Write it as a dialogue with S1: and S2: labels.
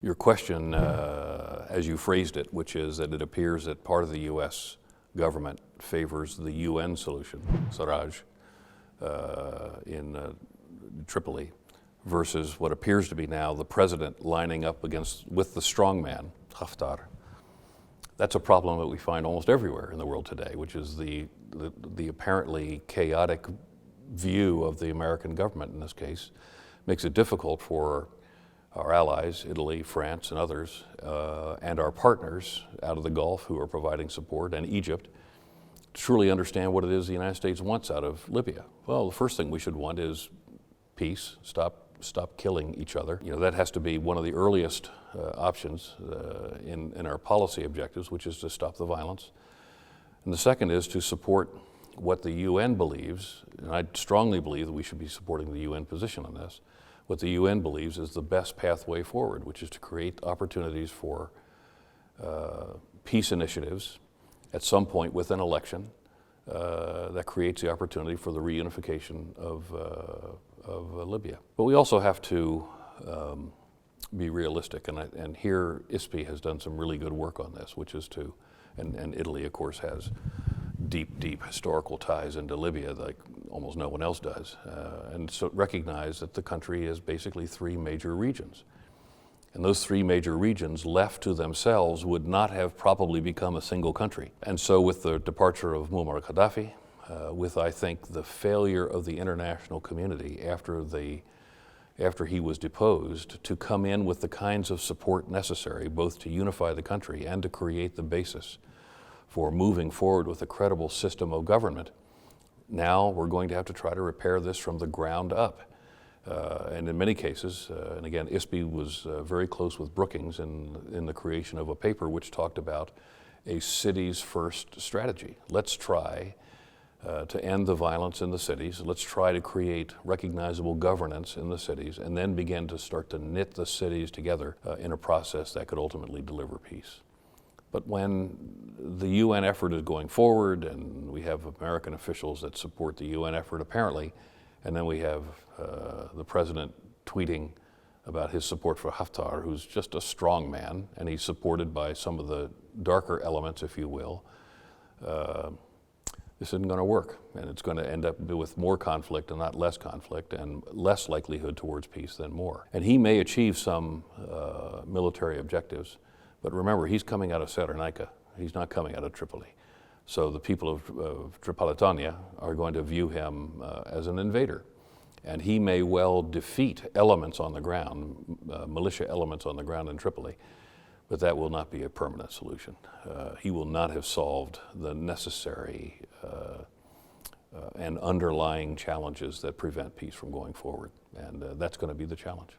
S1: Your question, as you phrased it, which is that it appears that part of the U.S. government favors the UN solution, Sarraj, in Tripoli, versus what appears to be now the president lining up with the strongman, Haftar. That's a problem that we find almost everywhere in the world today, which is the apparently chaotic view of the American government in this case makes it difficult for our allies, Italy, France, and others, and our partners out of the Gulf who are providing support, and Egypt, to truly understand what it is the United States wants out of Libya. Well, the first thing we should want is peace, stop killing each other. You know, that has to be one of the earliest options in our policy objectives, which is to stop the violence. And the second is to support what the UN believes, and I strongly believe that we should be supporting the UN position on this, what the UN believes is the best pathway forward, which is to create opportunities for peace initiatives at some point with an election that creates the opportunity for the reunification of Libya. But we also have to be realistic, and here ISPI has done some really good work on this, which is to, and Italy of course has deep historical ties into Libya like almost no one else does, and so recognize that the country is basically three major regions. And those three major regions left to themselves would not have probably become a single country. And so with the departure of Muammar Gaddafi, with I think the failure of the international community after he was deposed to come in with the kinds of support necessary both to unify the country and to create the basis for moving forward with a credible system of government, now we're going to have to try to repair this from the ground up. And in many cases, and again, ISPI was very close with Brookings in the creation of a paper which talked about a cities first strategy. Let's try to end the violence in the cities. Let's try to create recognizable governance in the cities and then begin to start to knit the cities together in a process that could ultimately deliver peace. But when the UN effort is going forward, and we have American officials that support the UN effort apparently, and then we have the president tweeting about his support for Haftar, who's just a strong man, and he's supported by some of the darker elements, if you will, this isn't going to work, and it's going to end up with more conflict and not less conflict, and less likelihood towards peace than more. And he may achieve some military objectives, but remember, he's coming out of Cyrenaica. He's not coming out of Tripoli. So the people of Tripolitania are going to view him as an invader. And he may well defeat elements on the ground, militia elements on the ground in Tripoli, but that will not be a permanent solution. He will not have solved the necessary and underlying challenges that prevent peace from going forward. And that's going to be the challenge.